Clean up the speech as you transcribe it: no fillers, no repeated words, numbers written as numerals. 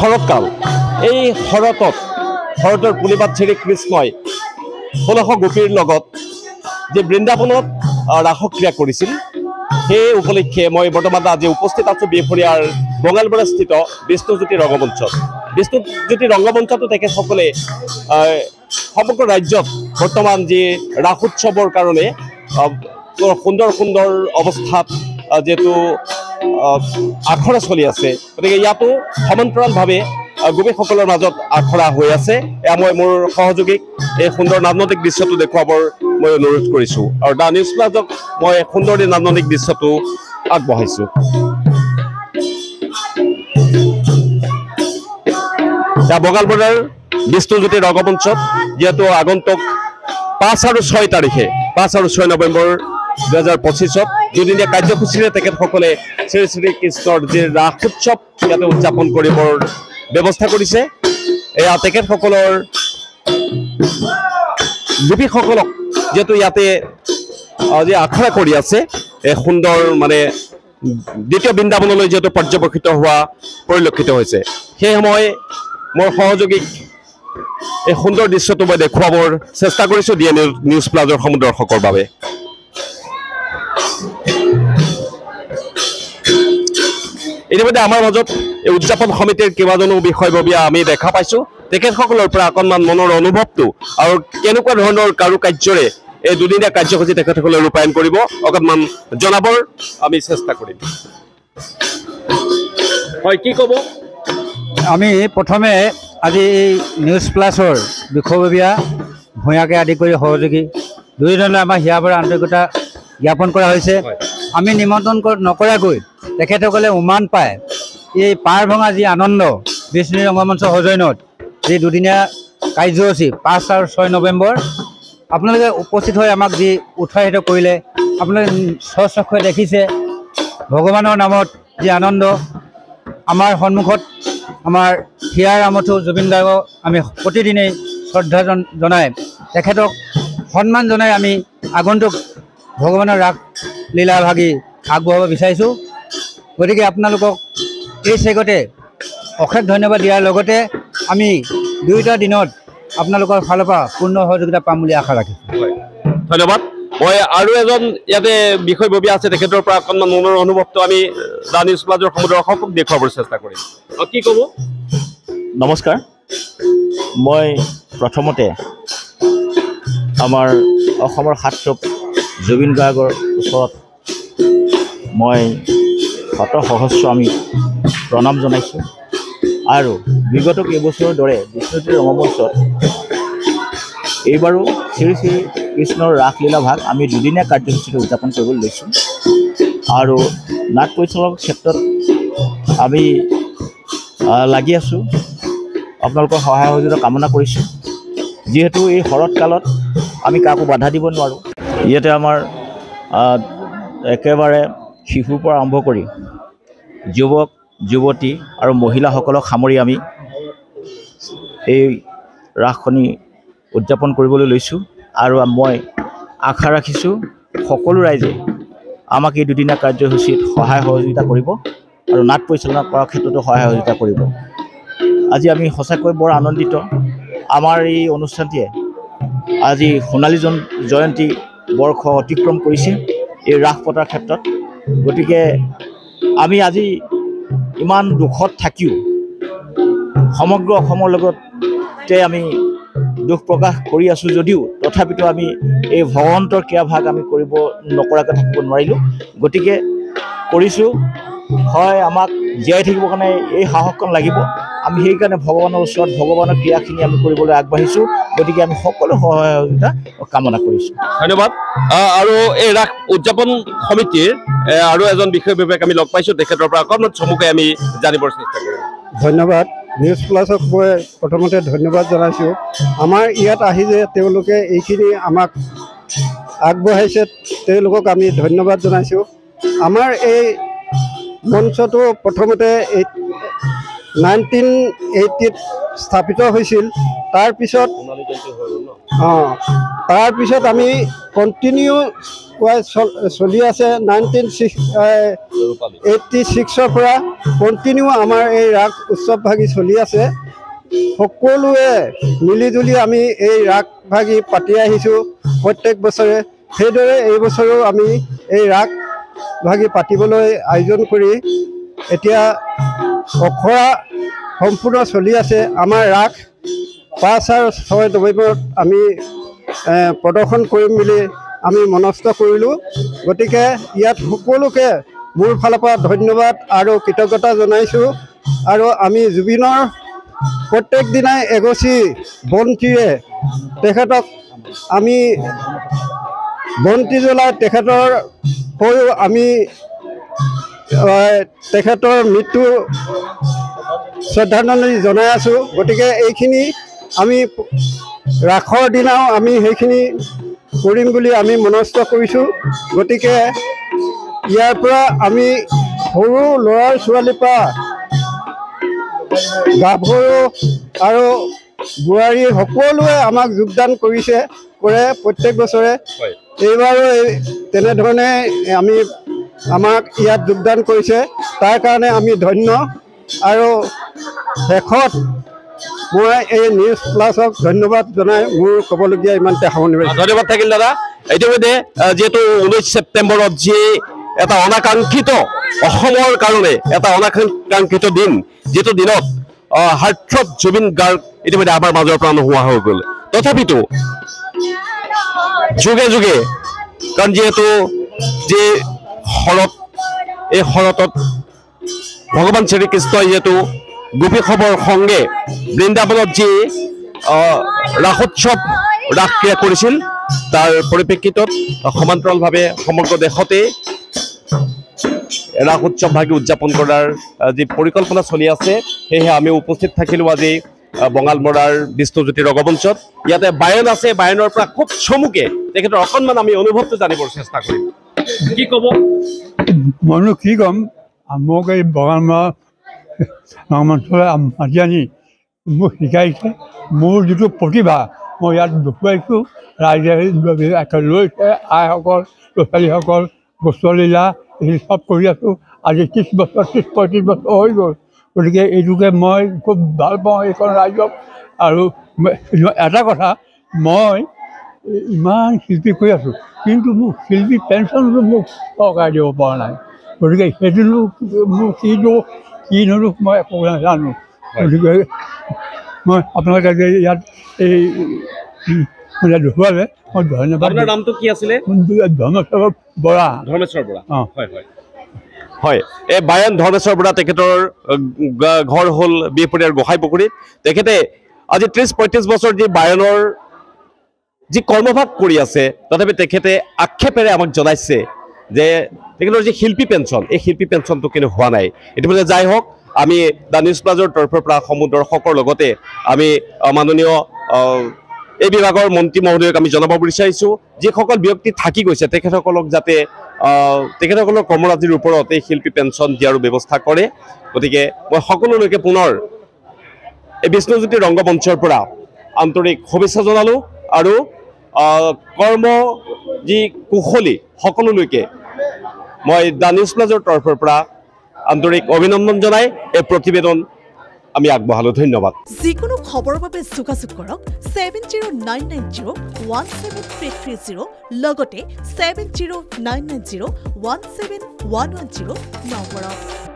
শৰৎকাল। এই শৰতৰ পুলিপাত শ্ৰীকৃষ্ণই 1600 গোপীৰ লগত যে বৃন্দাবনত ৰাসক্ৰিয়া কৰিছিল, সেই উপলক্ষে মই বৰ্তমান আজি উপস্থিত আছোঁ বিহপুৰীয়াৰ বঙালমৰা স্থিত বিষ্ণুজ্যোতি ৰংগমঞ্চত। বিষ্ণুজ্যোতি ৰংগমঞ্চতো তেখেতসকলে সমগ্ৰ ৰাজ্যত বৰ্তমান যি ৰাস উৎসৱৰ কাৰণে সুন্দৰ সুন্দৰ অৱস্থাত যিহেতু আখৰা চলি আছে, গতিকে ইয়াতো সমান্তৰালভাৱে গোপীসকলৰ মাজত আখৰা হৈ আছে। এয়া মই মোৰ সহযোগীক এই সুন্দৰ নান্দনিক দৃশ্যটো দেখুৱাবৰ মই অনুৰোধ কৰিছোঁ আৰু দ্য নিউজ প্লাজক মই সুন্দৰ নান্দনিক দৃশ্যটো আগবঢ়াইছোঁ। এয়া বঙালমৰাৰ বিষ্ণুজ্যোতি ৰংগমঞ্চত যিহেতু আগন্তুক 5 আৰু 6 তাৰিখে 5 আৰু 6 নৱেম্বৰ 2025 দুদিনীয়া কাৰ্যসূচীৰে তেখেতসকলে শ্ৰীকৃষ্ণৰ যি ৰাস উৎসৱ ইয়াতে উদযাপন কৰিবৰ ব্যৱস্থা কৰিছে। এয়া তেখেতসকলৰ গোপীসকলক যিহেতু ইয়াতে যি আখৰা কৰি আছে, এই সুন্দৰ মানে দ্বিতীয় বৃন্দাবনলৈ যিহেতু পৰ্যবেক্ষিত হোৱা পৰিলক্ষিত হৈছে, সেই সময় মোৰ সহযোগীক এই সুন্দৰ দৃশ্যটো মই দেখুৱাবৰ চেষ্টা কৰিছোঁ ডি নিউজ প্লাজৰ সমূহ দৰ্শকৰ বাবে। ইতিমধ্যে আমাৰ মাজত এই উদযাপন সমিতিৰ কেইবাজনো বিষয়ববীয়া আমি দেখা পাইছোঁ। তেখেতসকলৰ পৰা অকণমান মনৰ অনুভৱটো আৰু কেনেকুৱা ধৰণৰ কাৰুকাৰ্যৰে এই দুদিনীয়া কাৰ্যসূচী তেখেতসকলে ৰূপায়ণ কৰিব অকণমান জনাবৰ আমি চেষ্টা কৰিম। হয়, কি ক'ব? আমি প্ৰথমে আজি এই নিউজ প্লাছৰ বিষয়ববীয়া ভূঞাকে আদি কৰি সহযোগী দুয়োজনে আমাৰ হিয়াৰ পৰা আন্তৰিকতা জ্ঞাপন কৰা হৈছে। আমি নিমন্ত্ৰণ নকৰাকৈ তেখেতসকলে উমান পায় এই পাৰ ভঙা যি আনন্দ বিষ্ণু ৰংগমঞ্চ সৌজন্যত যি দুদিনীয়া কাৰ্যসূচী 5 আৰু 6 নৱেম্বৰ আপোনালোকে উপস্থিত হৈ আমাক যি উৎসাহিত কৰিলে, আপোনালোকে স্বচক্ষুৰে দেখিছে ভগৱানৰ নামত যি আনন্দ। আমাৰ সন্মুখত আমাৰ হিয়াৰ আমঠু জুবিন গাৰ্গক আমি প্ৰতিদিনেই শ্ৰদ্ধা জনাই তেখেতক সন্মান জনাই আমি আগন্তুক ভগৱানৰ ৰাস লীলাভাগী আগবঢ়াব বিচাৰিছোঁ। গতিকে আপোনালোকক এই চেগতে অশেষ ধন্যবাদ দিয়াৰ লগতে আমি দুয়োটা দিনত আপোনালোকৰ ফালৰ পৰা পূৰ্ণ সহযোগিতা পাম বুলি আশা ৰাখিছোঁ। ধন্যবাদ। মই আৰু এজন ইয়াতে বিষয়ববীয়া আছে, তেখেতৰ পৰা অকণমান মনৰ অনুভৱটো আমি দ্য নিউজ প্লাজৰ সমূহ দৰ্শকক দেখুৱাবৰ চেষ্টা কৰিম। কি ক'ব? নমস্কাৰ। মই প্ৰথমতে আমাৰ অসমৰ সাতচুক জুবিন গাৰ্গৰ ওচৰত মই শত সহস্ৰ আমি প্ৰণাম জনাইছোঁ আৰু বিগত কেইবছৰৰ দৰে বিষ্ণুজ্যোতি ৰংগমঞ্চত এইবাৰো শ্ৰী শ্ৰী কৃষ্ণৰ ৰাসলীলা ভাগ আমি দুদিনীয়া কাৰ্যসূচীত উদযাপন কৰিবলৈ লৈছোঁ আৰু নাট পৰিচালকৰ ক্ষেত্ৰত আমি লাগি আছোঁ। আপোনালোকৰ সহায় সহযোগিতা কামনা কৰিছোঁ। যিহেতু এই শৰৎকালত আমি কাকো বাধা দিব নোৱাৰোঁ। ইয়াতে আমাৰ একেবাৰে শিশুৰ পৰা আৰম্ভ কৰি যুৱক যুৱতী আৰু মহিলাসকলক সামৰি আমি এই ৰাসখনি উদযাপন কৰিবলৈ লৈছোঁ আৰু মই আশা ৰাখিছোঁ সকলো ৰাইজে আমাক এই দুদিনীয়া কাৰ্যসূচীত সহায় সহযোগিতা কৰিব আৰু নাট পৰিচালনা কৰাৰ ক্ষেত্ৰতো সহায় সহযোগিতা কৰিব। আজি আমি সঁচাকৈ বৰ আনন্দিত। আমাৰ এই অনুষ্ঠানটিয়ে আজি সোণালী জয়ন্তী বৰ্ষ অতিক্ৰম কৰিছে এই ৰাস পতাৰ ক্ষেত্ৰত। গতিকে আমি আজি ইমান দুখত থাকিও সমগ্ৰ অসমৰ লগতে আমি দুখ প্ৰকাশ কৰি আছোঁ যদিও তথাপিতো আমি এই ভগৱন্তৰ ক্ৰিয়াভাগ আমি কৰিব নকৰাকৈ থাকিব নোৱাৰিলোঁ। গতিকে কৰিছোঁ। হয়, আমাক জীয়াই থাকিবৰ কাৰণে এই সাহসকণ লাগিব। আমি সেইকাৰণে ভগৱানৰ ওচৰত ভগৱানৰ ক্ৰিয়াখিনি আমি কৰিবলৈ আগবাঢ়িছোঁ। গতিকে আমি সকলো সহায় সহযোগিতা কামনা কৰিছোঁ। ধন্যবাদ। আৰু এই ৰাস উদযাপন সমিতিৰ আৰু এজন বিষয়ববীয়াক আমি লগ পাইছোঁ, তেখেতৰ পৰা অকণমান চমুকৈ আমি জানিবৰ চেষ্টা কৰিম। ধন্যবাদ। নিউজ প্লাছক মই প্ৰথমতে ধন্যবাদ জনাইছোঁ। আমাৰ ইয়াত আহি যে তেওঁলোকে এইখিনি আমাক আগবঢ়াইছে, তেওঁলোকক আমি ধন্যবাদ জনাইছোঁ। আমাৰ এই মঞ্চটো প্ৰথমতে 1980ত স্থাপিত হৈছিল। তাৰপিছত আমি কণ্টিনিউ ৱাইজ চলি আছে 1986 পৰা কণ্টিনিউ আমাৰ এই ৰাস উৎসৱভাগী চলি আছে সকলোৱে মিলিজুলি আমি এই ৰাসভাগী পাতি আহিছোঁ প্ৰত্যেক বছৰে সেইদৰে এই বছৰো আমি এই ৰাসভাগী পাতিবলৈ আয়োজন কৰি এতিয়া অখৰা সম্পূৰ্ণ চলি আছে আমাৰ ৰাস 5 আৰু 6 নৱেম্বৰত আমি প্ৰদৰ্শন কৰিম বুলি আমি মনস্থ কৰিলোঁ গতিকে ইয়াত সকলোকে মোৰ ফালৰ পৰা ধন্যবাদ আৰু কৃতজ্ঞতা জনাইছোঁ আৰু আমি জুবিনৰ প্ৰত্যেক দিনাই এগছি বন্তিৰে তেখেতক আমি বন্তি জ্বলাই তেখেতৰ হৈও আমি তেখেতৰ মৃত্যু শ্ৰদ্ধাঞ্জলি জনাই আছোঁ গতিকে এইখিনি আমি ৰাসৰ দিনাও আমি সেইখিনি কৰিম বুলি আমি মনস্থ কৰিছোঁ গতিকে ইয়াৰ পৰা আমি সৰু ল'ৰা ছোৱালীৰ পৰা গাভৰু আৰু বোৱাৰী সকলোৱে আমাক যোগদান কৰে প্ৰত্যেক বছৰে এইবাৰো তেনেধৰণে আমাক ইয়াত যোগদান কৰিছে তাৰ কাৰণে আমি ধন্য আৰু শেষত মই এই নিউজ প্লাছক ধন্যবাদ জনাই মোৰ ক'বলগীয়া ইমানতে সামৰণি মাৰিছোঁ ধন্যবাদ থাকিল দাদা ইতিমধ্যে যিহেতু 19 ছেপ্টেম্বৰত যি এটা অনাকাংক্ষিত অসমৰ কাৰণে এটা অনাকাংক্ষিত দিন যিটো দিনত হাৰ্টথ্ৰব জুবিন গাৰ্গ ইতিমধ্যে আমাৰ মাজৰ পৰা নোহোৱা হৈ গ'ল তথাপিতো যুগে যুগে কাৰণ যিহেতু যি শৰৎ এই শৰতত ভগৱান শ্ৰীকৃষ্ণই যিহেতু গোপীসৱৰ সংগে বৃন্দাবনত যি ৰাসোৎসৱ ৰাসক্ৰিয়া কৰিছিল তাৰ পৰিপ্ৰেক্ষিতত সমান্তৰালভাৱে সমগ্ৰ দেশতে ৰাস উৎসৱভাগী উদযাপন কৰাৰ যি পৰিকল্পনা চলি আছে সেয়েহে আমি উপস্থিত থাকিলোঁ আজি বঙালমৰাৰ বিষ্ণুজ্যোতি ৰগমঞ্চত ইয়াতে বায়ন আছে বায়নৰ পৰা খুব চমুকে তেখেতৰ অকণমান আমি অনুভৱটো জানিবৰ চেষ্টা কৰিম কি ক'ব মইনো কি ক'ম মোক এই বঙালমৰা ৰগমঞ্চলৈ মাতি আনি মোক শিকাইছে মোৰ যিটো প্ৰতিভা মই ইয়াত দেখুৱাইছোঁ ৰাইজে লৈছে আইসকল ল'ৰা ছোৱালীসকল গোচলীলা এইখিনি চব কৰি আছোঁ আজি 30 বছৰ 35 বছৰ হৈ গ'ল গতিকে এইটোকে মই খুব ভাল পাওঁ এইখন ৰাইজক আৰু এটা কথা মই ইমান শিল্পী কৰি আছোঁ কিন্তু মোক শিল্পী পেঞ্চনটো মোক চৰকাৰে দিব পৰা নাই গতিকে সেইটোনো মোৰ কি নলো মই একো নাজানো গতিকে মই আপোনালোকে যে ইয়াত এই দেখুৱালে মই ধন্যবাদ আপোনাৰ নামটো কি আছিলে ধৰ্মেশ্বৰ বৰা হয় এই বায়ন ধৰ্মেশ্বৰ বৰা তেখেতৰ ঘৰ হ'ল বিহপুৰীয়াৰ গোসাঁইপুখুৰীত তেখেতে আজি 30-35 বছৰ যি বায়নৰ যি কৰ্মভাগ কৰি আছে তথাপি তেখেতে আক্ষেপেৰে আমাক জনাইছে যে তেখেতৰ যি শিল্পী পেঞ্চন এই শিল্পী পেঞ্চনটো কিন্তু হোৱা নাই ইতিমধ্যে যাই হওক আমি দ্য নিউজ প্লাজৰ তৰফৰ পৰা সমূহ দৰ্শকৰ লগতে আমি মাননীয় এই বিভাগৰ মন্ত্ৰী মহোদয়ক আমি জনাব বিচাৰিছোঁ যিসকল ব্যক্তি থাকি গৈছে তেখেতসকলক যাতে তেখেতসকলৰ কৰ্মৰাজিৰ ওপৰত এই শিল্পী পেঞ্চন দিয়াৰো ব্যৱস্থা কৰে গতিকে মই সকলোলৈকে পুনৰ এই বিষ্ণুজ্যোতি ৰংগমঞ্চৰ পৰা আন্তৰিক শুভেচ্ছা জনালোঁ আৰু কৰ্ম যি কুশলী সকলোলৈকে মই দ্য নিউজ প্লাজৰ তৰফৰ পৰা আন্তৰিক অভিনন্দন জনাই এই প্ৰতিবেদন আমি আগবঢ়ালোঁ ধন্যবাদ যিকোনো খবৰৰ বাবে যোগাযোগ কৰক 7099017330 লগতে 7099017110 নম্বৰত